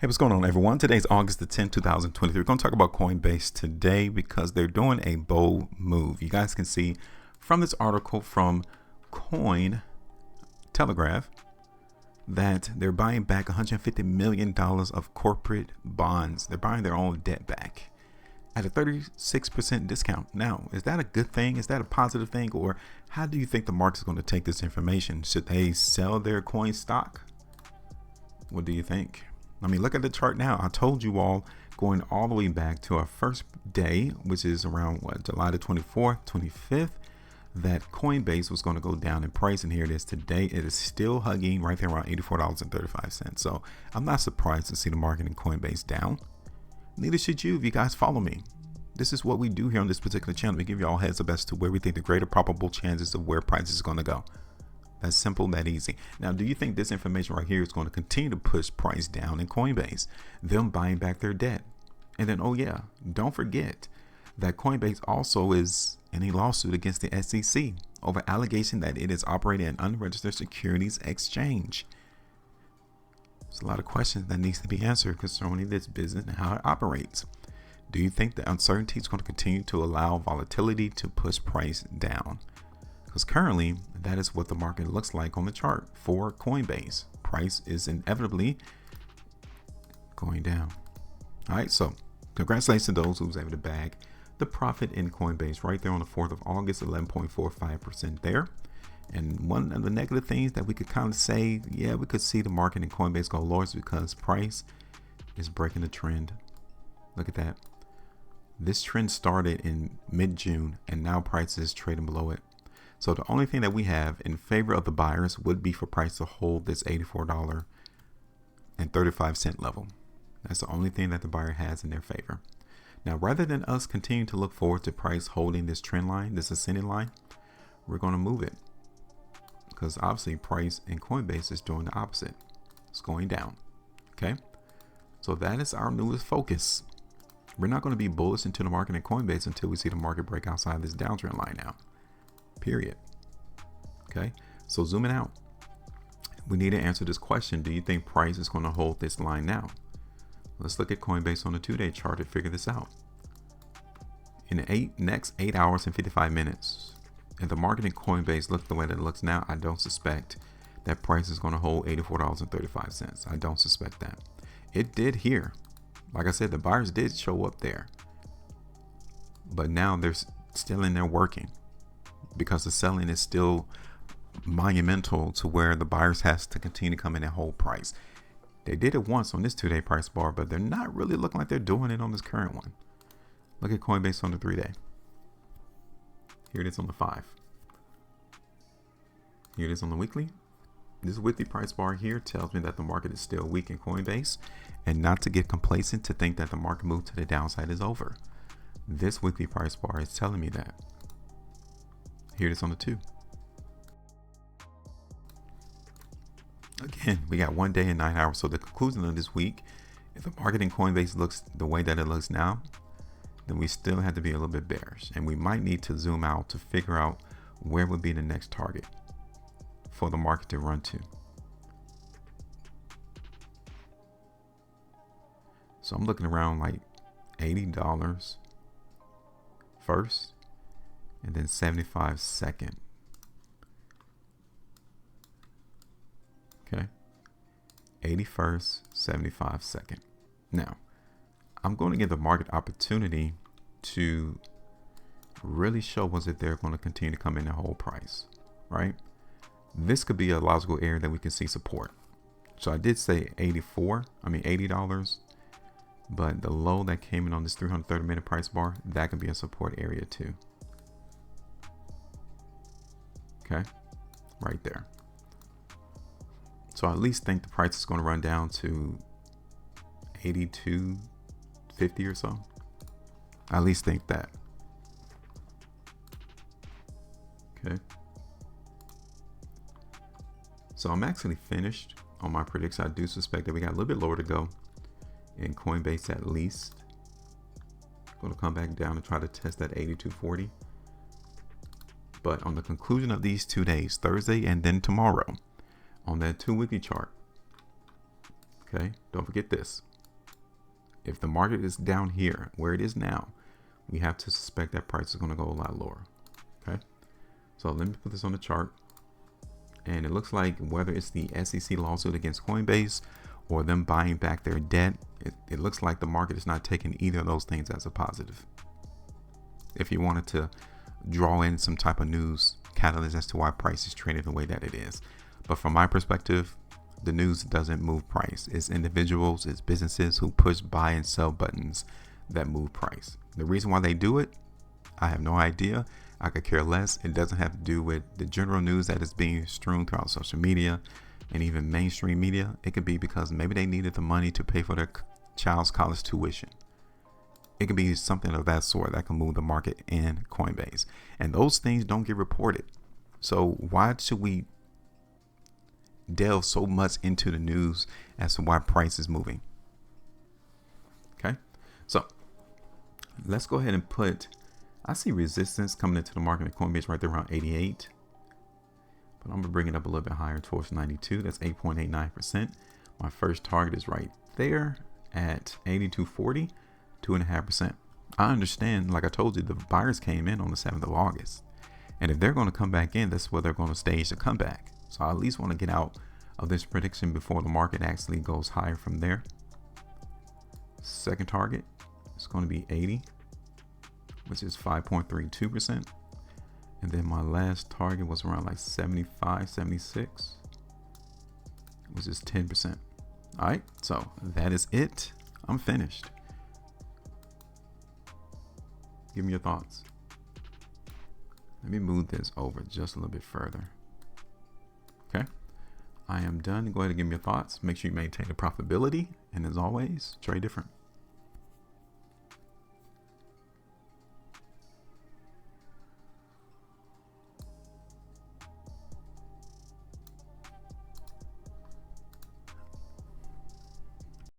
Hey, what's going on, everyone? Today's August the 10th, 2023. We're going to talk about Coinbase today because they're doing a bold move. You guys can see from this article from Coin Telegraph that they're buying back $150 million of corporate bonds. They're buying their own debt back at a 36% discount. Now, is that a good thing? Is that a positive thing? Or how do you think the market's going to take this information? Should they sell their coin stock? What do you think? I mean, look at the chart now. I told you all going all the way back to our first day, which is around July the 24th, 25th, that Coinbase was going to go down in price. And here it is today. It is still hugging right there around $84.35. So I'm not surprised to see the market in Coinbase down. Neither should you if you guys follow me. This is what we do here on this particular channel. We give you all heads up as to where we think the greater probable chances of where price is going to go. That's simple, that easy. Now, do you think this information right here is going to continue to push price down in Coinbase? Them buying back their debt. And then, oh yeah, don't forget that Coinbase also is in a lawsuit against the SEC over allegation that it is operating an unregistered securities exchange. There's a lot of questions that needs to be answered concerning this business and how it operates. Do you think the uncertainty is going to continue to allow volatility to push price down? Because currently, that is what the market looks like on the chart for Coinbase. Price is inevitably going down. All right, so congratulations to those who was able to bag the profit in Coinbase right there on the 4th of August, 11.45% there. And one of the negative things that we could kind of say, yeah, we could see the market in Coinbase go lower is because price is breaking the trend. Look at that. This trend started in mid-June and now price is trading below it. So the only thing that we have in favor of the buyers would be for price to hold this $84.35 level. That's the only thing that the buyer has in their favor. Now, rather than us continue to look forward to price holding this trend line, this ascending line, we're going to move it. Because obviously price in Coinbase is doing the opposite. It's going down. Okay. So that is our newest focus. We're not going to be bullish into the market in Coinbase until we see the market break outside this downtrend line now. Period. Okay, so zooming out, we need to answer this question. Do you think price is going to hold this line now? Let's look at Coinbase on the 2-day chart to figure this out. In the next 8 hours and 55 minutes, if the market in Coinbase looks the way that it looks now, I don't suspect that price is going to hold $84.35. I don't suspect that. It did here. Like I said, the buyers did show up there, but now they're still in there working, because the selling is still monumental to where the buyers has to continue to come in and hold price. They did it once on this 2-day price bar, but they're not really looking like they're doing it on this current one. Look at Coinbase on the 3-day. Here it is on the 5. Here it is on the weekly. This weekly price bar here tells me that the market is still weak in Coinbase, and not to get complacent to think that the market move to the downside is over. This weekly price bar is telling me that. Here it is on the 2. Again, we got 1 day and 9 hours. So the conclusion of this week, if the market in Coinbase looks the way that it looks now, then we still have to be a little bit bearish. And we might need to zoom out to figure out where would be the next target for the market to run to. So I'm looking around like $80 first, and then 75 second. Okay. 81st, 75 second. Now, I'm going to give the market opportunity to really show was it they're going to continue to come in and hold price, right? This could be a logical area that we can see support. So I did say $80, but the low that came in on this 330-minute price bar, that could be a support area too. Okay, right there. So I at least think the price is going to run down to 82.50 or so. I at least think that. Okay. So I'm actually finished on my prediction. I do suspect that we got a little bit lower to go in Coinbase at least. Going to come back down and try to test that 82.40. But on the conclusion of these 2 days, Thursday and then tomorrow, on that 2 weekly chart, okay, don't forget this. If the market is down here where it is now, we have to suspect that price is going to go a lot lower. Okay, so let me put this on the chart. And it looks like whether it's the SEC lawsuit against Coinbase or them buying back their debt, it looks like the market is not taking either of those things as a positive. If you wanted to draw in some type of news catalyst as to why price is trading the way that it is. But from my perspective, the news doesn't move price. It's individuals, it's businesses who push buy and sell buttons that move price. The reason why they do it, I have no idea. I could care less. It doesn't have to do with the general news that is being strewn throughout social media and even mainstream media. It could be because maybe they needed the money to pay for their child's college tuition. It could be something of that sort that can move the market in Coinbase. And those things don't get reported. So why should we delve so much into the news as to why price is moving? Okay, so let's go ahead and put, I see resistance coming into the market at Coinbase right there around 88, but I'm gonna bring it up a little bit higher towards 92. That's 8.89%. My first target is right there at 82.40, 2.5%. I understand, like I told you, the buyers came in on the 7th of August, and if they're going to come back in, that's where they're going to stage the comeback. So I at least want to get out of this prediction before the market actually goes higher from there. Second target is going to be 80, which is 5.32%. And then my last target was around like 75, 76, which is 10%. All right, so that is it. I'm finished. Give me your thoughts. Let me move this over just a little bit further. Okay, I am done. Go ahead and give me your thoughts. Make sure you maintain the profitability. And as always, trade different.